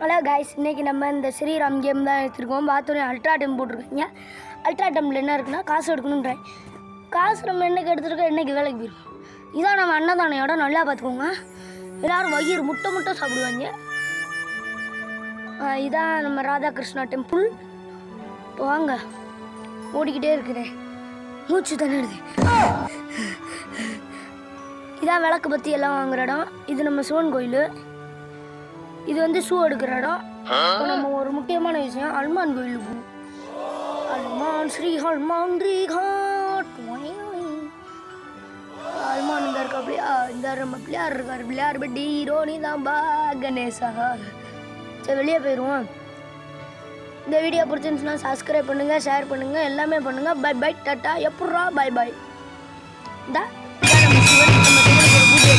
Hello guys, இன்றைக்கி நம்ம இந்த ஸ்ரீராம் கேம் தான் எடுத்துருக்கோம். பார்த்தோன்னே அல்ட்ரா டைம் போட்டிருக்கீங்க. அல்ட்ரா டைமில் என்ன இருக்குன்னா காசு எடுக்கணுன்றேன். காசு நம்ம என்னைக்கு எடுத்துருக்கோம், என்னைக்கு வேலைக்கு போயிடும். இதான் நம்ம அன்னதான இடம், நல்லா பார்த்துக்கோங்க. எல்லோரும் வயிறு முட்டை சாப்பிடுவாங்க. இதான் நம்ம ராதாகிருஷ்ணா டெம்பிள். இப்போ வாங்க, ஓடிக்கிட்டே இருக்கிறேன், மூச்சு தண்ணிடுது. இதான் விளக்கு பற்றி எல்லாம் வாங்குற இடம். இது நம்ம சிவன் கோயில். இது வந்து ஷூ எடுக்கிற இடம். இப்போ நம்ம ஒரு முக்கியமான விஷயம், ஹனுமான் கோயிலுக்கு போகணும். ஹனுமான் ஸ்ரீ ஹனுமான் ஹனுமான் இந்த இருக்கா அப்படியா, இந்த நம்ம பிள்ளையார் இருக்கார். பிள்ளையார் பட்டி ரோனி தான் பா கணேசா. சரி, வெளியே போயிடுவோம். இந்த வீடியோ பிடிச்சிருந்துச்சுன்னா சப்ஸ்கிரைப் பண்ணுங்கள், ஷேர் பண்ணுங்கள், எல்லாமே பண்ணுங்கள். பை பை, டாட்டா. எப்பட்றா பை பை. நம்ம சிவன், நம்ம சிவனுக்கு ஒரு பூஜை